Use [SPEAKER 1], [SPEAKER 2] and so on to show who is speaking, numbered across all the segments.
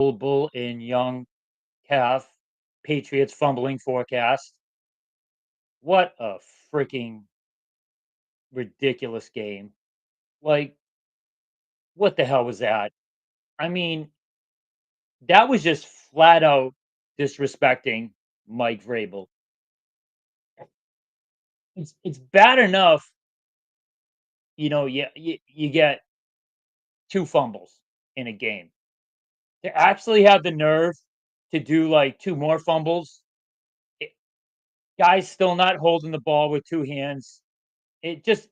[SPEAKER 1] Bull in young calf Patriots fumbling forecast. What a freaking ridiculous game. Like, what the hell was that? I mean, that was just flat out disrespecting Mike Vrabel. It's bad enough, you get 2 fumbles in a game. To actually have the nerve to do, like, 2 more fumbles, it guys still not holding the ball with 2 hands. It just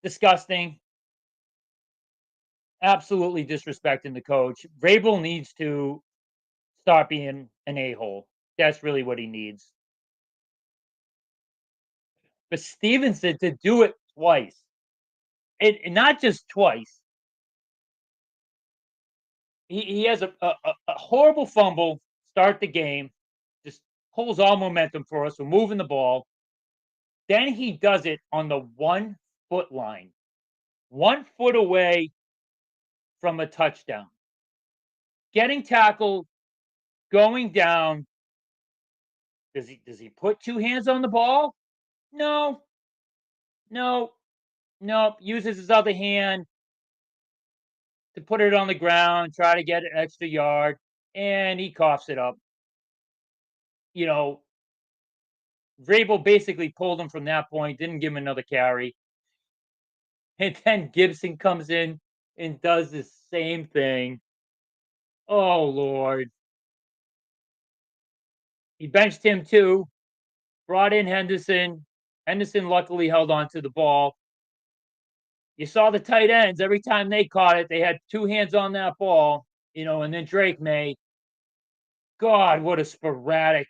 [SPEAKER 1] disgusting. Absolutely disrespecting the coach. Vrabel needs to stop being an a-hole. That's really what he needs. But Stevenson to do it twice, and not just twice. He has a horrible fumble, start the game, just pulls all momentum for us. We're moving the ball. Then he does it on the 1 foot line, 1 foot away from a touchdown. Getting tackled, going down. Does he put 2 hands on the ball? No, no, no. Uses his other hand to put it on the ground, try to get an extra yard, and he coughs it up. You know, Vrabel basically pulled him from that point, didn't give him another carry. And then Gibson comes in and does the same thing. Oh, Lord. He benched him too, brought in Henderson. Henderson luckily held on to the ball. You saw the tight ends every time they caught it, they had 2 hands on that ball, and then Drake May. God, what a sporadic,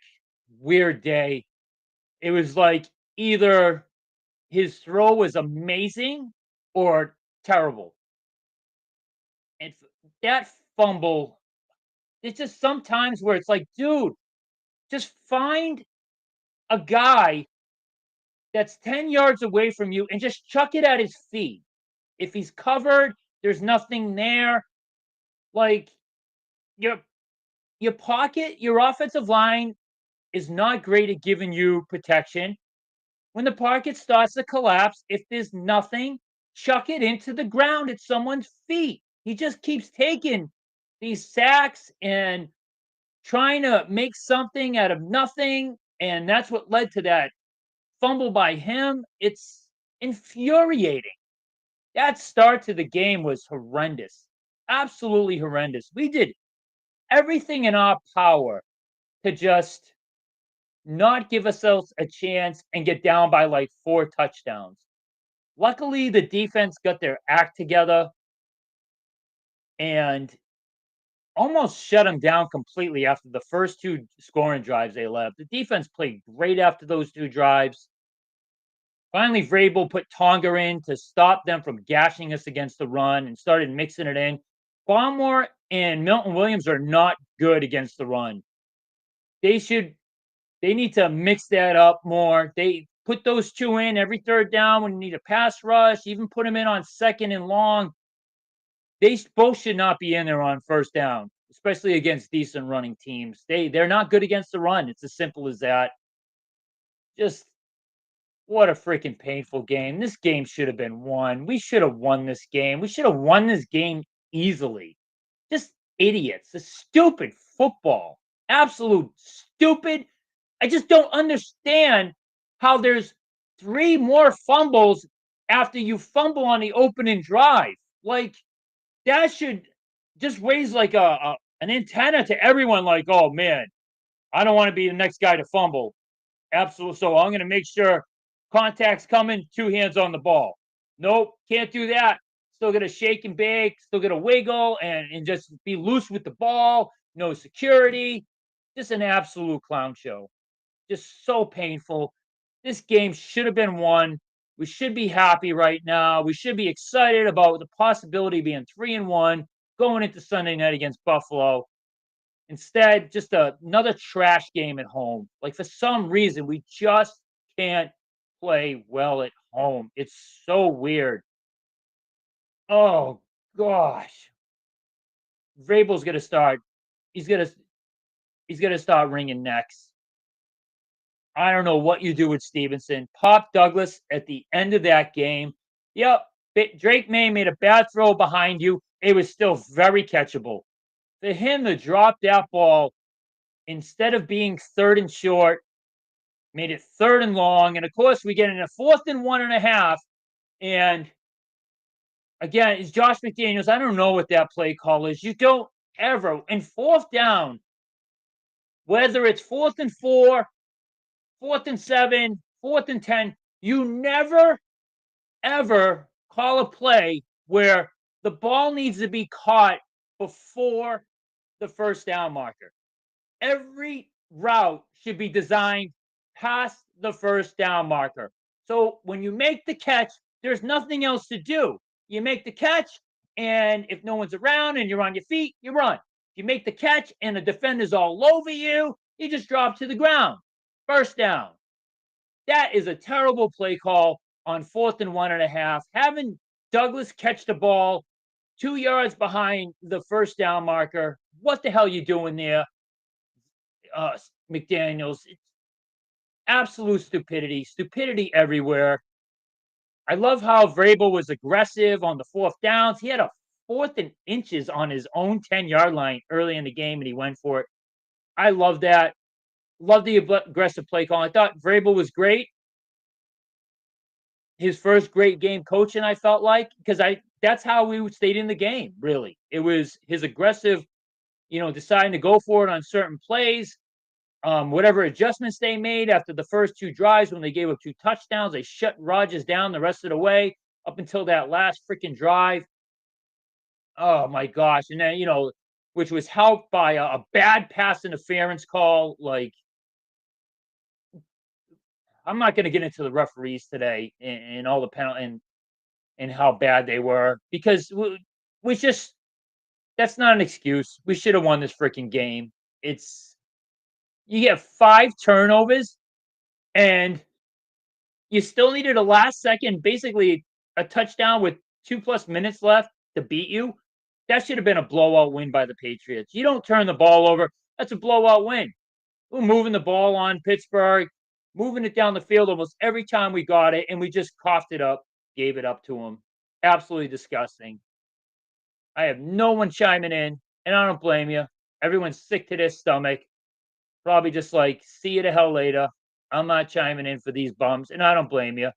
[SPEAKER 1] weird day. It was like either his throw was amazing or terrible. And that fumble, it's just sometimes where it's like, dude, just find a guy that's 10 yards away from you and just chuck it at his feet. If he's covered, there's nothing there. Like your your pocket, your offensive line is not great at giving you protection. When the pocket starts to collapse, if there's nothing, chuck it into the ground at someone's feet. He just keeps taking these sacks and trying to make something out of nothing. And that's what led to that fumble by him. It's infuriating. That start to the game was horrendous. Absolutely horrendous. We did everything in our power to just not give ourselves a chance and get down by like 4 touchdowns. Luckily, the defense got their act together and almost shut them down completely after the first 2 scoring drives they left. The defense played great after those 2 drives. Finally, Vrabel put Tonga in to stop them from gashing us against the run and started mixing it in. Barmore and Milton Williams are not good against the run. They should they need to mix that up more. They put those 2 in every third down when you need a pass rush, even put them in on second and long. They both should not be in there on first down, especially against decent running teams. They're not good against the run. It's as simple as that. Just what a freaking painful game. This game should have been won. We should have won this game. We should have won this game easily. Just idiots. The stupid football. Absolute stupid. I just don't understand how there's 3 more fumbles after you fumble on the opening drive. Like, that should just raise like an antenna to everyone like, "Oh, man, I don't wanna be the next guy to fumble." Absolutely. So I'm gonna make sure contact's coming, 2 hands on the ball. Nope, can't do that. Still gonna shake and bake, still gonna wiggle and just be loose with the ball, no security. Just an absolute clown show. Just so painful. This game should have been won. We should be happy right now. We should be excited about the possibility of being 3-1 going into Sunday night against Buffalo. Instead, just another trash game at home. Like, for some reason, we just can't play well at home. It's so weird. Oh gosh. Vrabel's gonna start he's gonna he's gonna start wringing necks. I don't know what you do with Stevenson. Pop Douglas at the end of that game. Yep, Drake May made a bad throw behind you. It was still very catchable. For him to drop that ball instead of being third and short, made it third and long. And of course, we get in a fourth and 1.5. And again, it's Josh McDaniels. I don't know what that play call is. You don't ever, in fourth down, whether it's 4th and 4, 4th and 7, 4th and 10, you never, ever call a play where the ball needs to be caught before the first down marker. Every route should be designed past the first down marker. So when you make the catch, there's nothing else to do. You make the catch, and if no one's around and you're on your feet, you run. If you make the catch and the defender's all over you, you just drop to the ground. First down. That is a terrible play call on 4th and 1.5. Having Douglas catch the ball 2 yards behind the first down marker. What the hell are you doing there, McDaniels? It's absolute stupidity. Stupidity everywhere. I love how Vrabel was aggressive on the fourth downs. He had a 4th and inches on his own 10-yard line early in the game, and he went for it. I love that. Love the aggressive play call. I thought Vrabel was great. His first great game coaching, I felt like, because that's how we stayed in the game, really. It was his aggressive, deciding to go for it on certain plays. Whatever adjustments they made after the first two drives when they gave up 2 touchdowns, they shut Rodgers down the rest of the way up until that last freaking drive. Oh my gosh. And then, which was helped by a bad pass interference call. Like, I'm not going to get into the referees today and all the penalty and how bad they were, because we just, that's not an excuse. We should have won this freaking game. You get 5 turnovers and you still needed a last second, basically a touchdown with 2+ minutes left to beat you. That should have been a blowout win by the Patriots. You don't turn the ball over. That's a blowout win. We're moving the ball on Pittsburgh, moving it down the field almost every time we got it, and we just coughed it up, gave it up to them. Absolutely disgusting. I have no one chiming in, and I don't blame you. Everyone's sick to their stomach. Probably just like, see you the hell later. I'm not chiming in for these bums, and I don't blame you.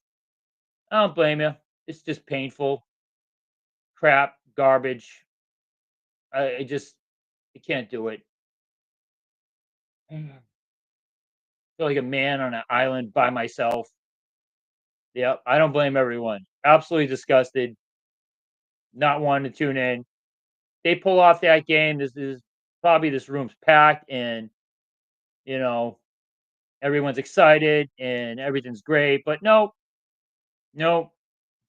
[SPEAKER 1] I don't blame you. It's just painful. Crap, garbage. I can't do it. I feel like a man on an island by myself. Yeah, I don't blame everyone. Absolutely disgusted. Not wanting to tune in. They pull off that game. This room's packed, and you know everyone's excited and everything's great. But no, no,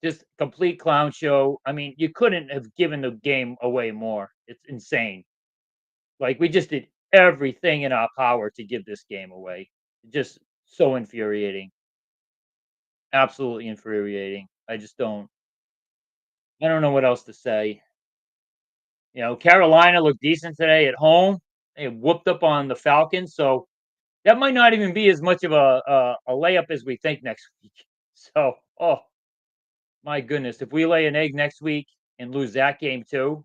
[SPEAKER 1] just complete clown show. I mean, you couldn't have given the game away more. It's insane. Like, we just did everything in our power to give this game away. Just so infuriating. Absolutely infuriating. I don't know what else to say. Carolina looked decent today at home. They whooped up on the Falcons, so that might not even be as much of a layup as we think next week. So, oh my goodness, if we lay an egg next week and lose that game too,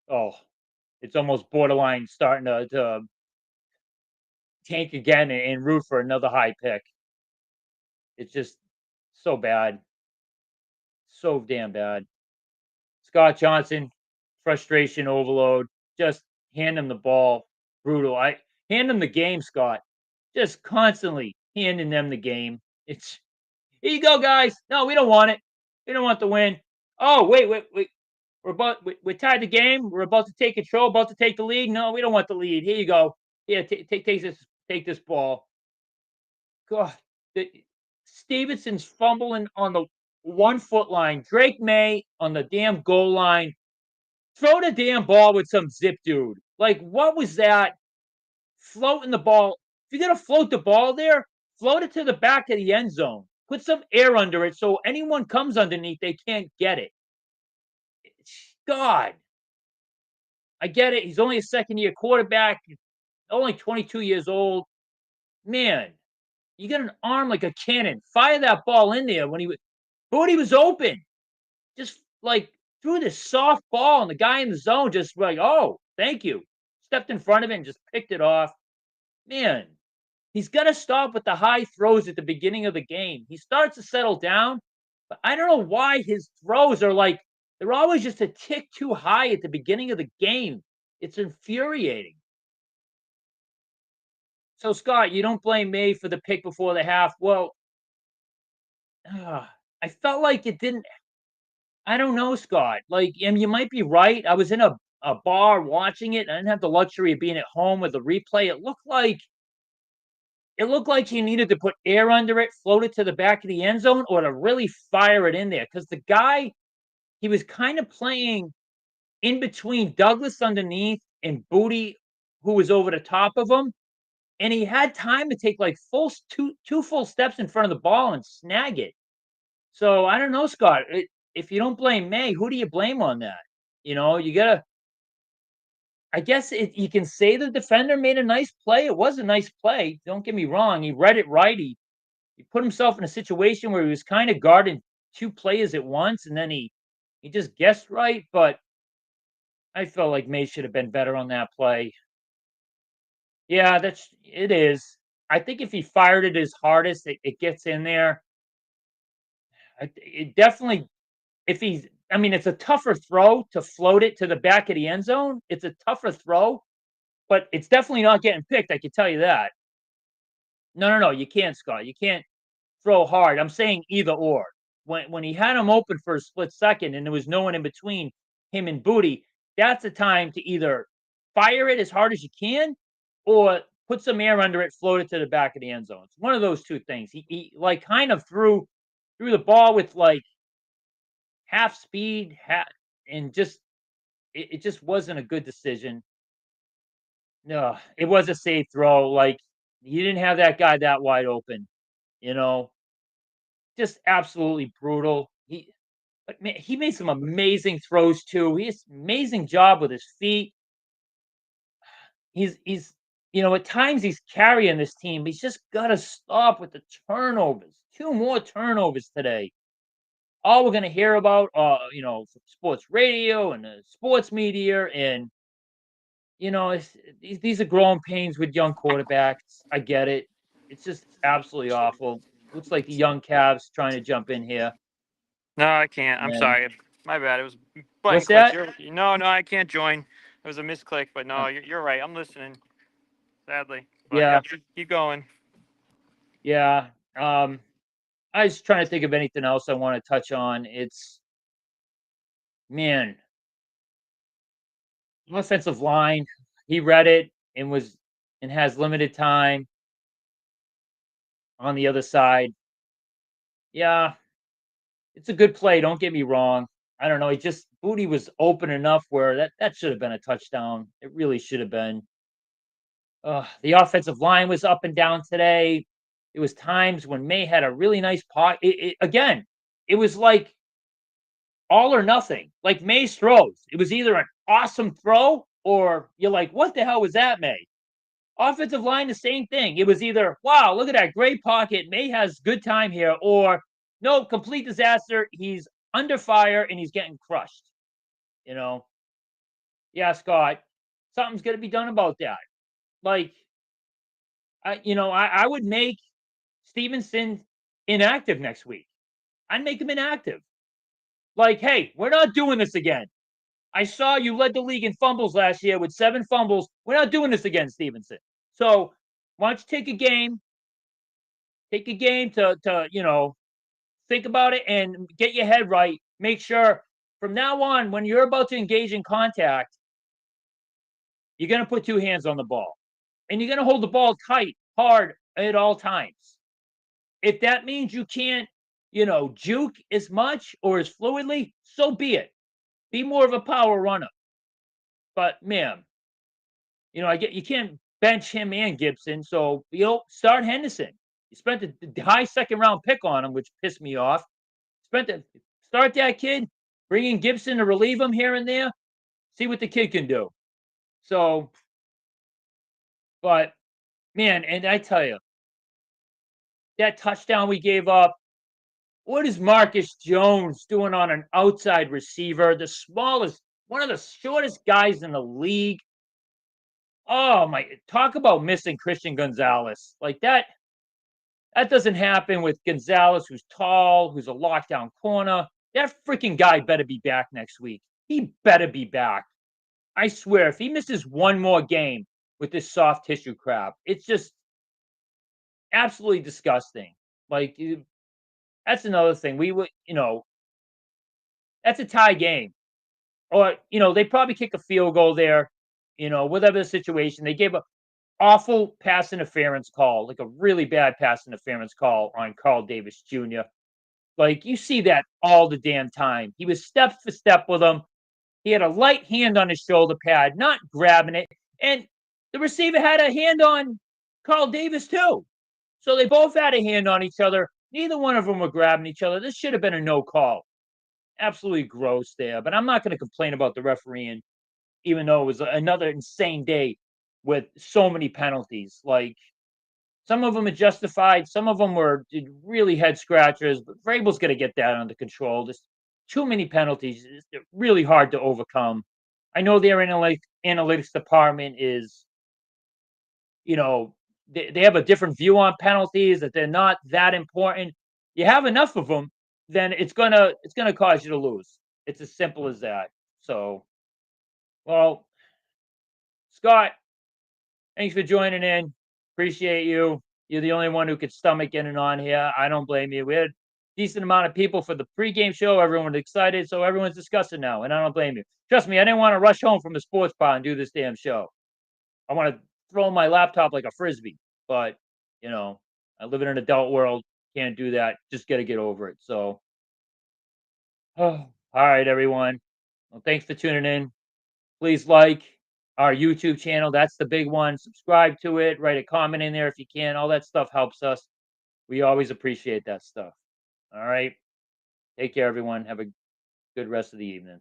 [SPEAKER 1] oh, it's almost borderline starting to tank again and root for another high pick. It's just so bad, so damn bad. Scott Johnson, frustration overload. Just hand him the ball, brutal. I hand him the game, Scott. Just constantly handing them the game. It's, here you go, guys. No, we don't want it. We don't want the win. Oh, wait, wait, wait. We're tied the game. We're about to take control, about to take the lead. No, we don't want the lead. Here you go. Yeah, take this ball. God, Stevenson's fumbling on the 1 foot line. Drake May on the damn goal line. Throw the damn ball with some zip, dude. Like, what was that? Floating the ball. If you're gonna float the ball there, float it to the back of the end zone. Put some air under it so anyone comes underneath, they can't get it. God. I get it. He's only a second-year quarterback, only 22 years old. Man, you got an arm like a cannon. Fire that ball in there when he was open. Just like threw this soft ball, and the guy in the zone just like, oh, thank you. Stepped in front of it and just picked it off. Man, he's got to stop with the high throws at the beginning of the game. He starts to settle down, but I don't know why his throws are like they're always just a tick too high at the beginning of the game. It's infuriating. So, Scott, you don't blame me for the pick before the half. Well, I felt like it didn't. I don't know, Scott. Like, and you might be right. I was in a bar watching it. I didn't have the luxury of being at home with the replay. It looked like he needed to put air under it, float it to the back of the end zone, or to really fire it in there. Because the guy, he was kind of playing in between Douglas underneath and Booty, who was over the top of him, and he had time to take like two full steps in front of the ball and snag it. So I don't know, Scott. If you don't blame May, who do you blame on that? You gotta. I guess you can say the defender made a nice play. It was a nice play. Don't get me wrong. He read it right. He put himself in a situation where he was kind of guarding two players at once, and then he just guessed right. But I felt like May should have been better on that play. Yeah, it is. I think if he fired it his hardest, it gets in there. It definitely, if he's, I mean, it's a tougher throw to float it to the back of the end zone. It's a tougher throw, but it's definitely not getting picked. I can tell you that. No, no, no, you can't, Scott. You can't throw hard. I'm saying either or. When he had him open for a split second and there was no one in between him and Booty, that's a time to either fire it as hard as you can or put some air under it, float it to the back of the end zone. It's one of those two things. He like kind of threw the ball with like half speed, and just it just wasn't a good decision. No, it was a safe throw. Like you didn't have that guy that wide open. You know, just absolutely brutal. But man, he made some amazing throws too. He's amazing job with his feet. He's at times he's carrying this team. He's just got to stop with the turnovers. Two more turnovers today. All we're gonna hear about, from sports radio and the sports media, and these are growing pains with young quarterbacks. I get it. It's just absolutely awful. Looks like the young Cavs trying to jump in here.
[SPEAKER 2] No, I can't. I'm
[SPEAKER 1] And
[SPEAKER 2] sorry. My bad. It was button
[SPEAKER 1] what's
[SPEAKER 2] click.
[SPEAKER 1] that?
[SPEAKER 2] No, I can't join. It was a misclick, but
[SPEAKER 1] Uh,
[SPEAKER 2] no, you're right. I'm listening. Sadly, but yeah,
[SPEAKER 1] yeah,
[SPEAKER 2] keep going.
[SPEAKER 1] yeah. I was trying to think of anything else I want to touch on. It's man, offensive line. He read it and has limited time on the other side. Yeah, it's a good play. Don't get me wrong. I don't know. He just Booty was open enough where that should have been a touchdown. It really should have been. The offensive line was up and down today. It was times when May had a really nice pot. Again, it was like all or nothing. Like May's throws. It was either an awesome throw or you're like, what the hell was that, May? Offensive line, the same thing. It was either, wow, look at that great pocket. May has good time here, or no, complete disaster. He's under fire and he's getting crushed. You know, yeah, Scott, something's going to be done about that. Like, I would make Stevenson inactive next week. I'd make him inactive. Like, hey, we're not doing this again. I saw you led the league in fumbles last year with 7 fumbles. We're not doing this again, Stevenson. So why don't you take a game to think about it and get your head right. Make sure from now on, when you're about to engage in contact, you're going to put 2 hands on the ball and you're going to hold the ball tight, hard at all times. If that means you can't, juke as much or as fluidly, so be it. Be more of a power runner. But man, I get you can't bench him and Gibson, so start Henderson. You spent the high second round pick on him, which pissed me off. Start that kid, bring in Gibson to relieve him here and there. See what the kid can do. So, but man, and I tell you, that touchdown we gave up, what is Marcus Jones doing on an outside receiver? The smallest, one of the shortest guys in the league. Oh my, talk about missing Christian Gonzalez. Like that doesn't happen with Gonzalez, who's tall, who's a lockdown corner. That freaking guy better be back next week. He better be back. I swear, if he misses one more game with this soft tissue crap, it's just absolutely disgusting. Like, that's another thing. We would, that's a tie game. Or, they probably kick a field goal there, whatever the situation. They gave a awful pass interference call, like a really bad pass interference call on Carl Davis Jr. Like, you see that all the damn time. He was step for step with him. He had a light hand on his shoulder pad, not grabbing it. And the receiver had a hand on Carl Davis, too. So they both had a hand on each other. Neither one of them were grabbing each other. This should have been a no call. Absolutely gross there. But I'm not going to complain about the refereeing, even though it was another insane day with so many penalties. Like, some of them are justified, some of them were really head scratchers, but Vrabel's going to get that under control. There's too many penalties. It's really hard to overcome. I know their analytics department is, they have a different view on penalties, that they're not that important. You have enough of them, then it's gonna cause you to lose. It's as simple as that. So, well, Scott, thanks for joining in. Appreciate you. You're the only one who could stomach getting on here. I don't blame you. We had a decent amount of people for the pregame show. Everyone was excited, so everyone's discussing now, and I don't blame you. Trust me, I didn't want to rush home from the sports bar and do this damn show. I want to throw my laptop like a frisbee, but I live in an adult world. Can't do that. Just got to get over it. So, all right, everyone. Well, thanks for tuning in. Please like our YouTube channel. That's the big one. Subscribe to it. Write a comment in there if you can. All that stuff helps us. We always appreciate that stuff. All right. Take care, everyone. Have a good rest of the evening.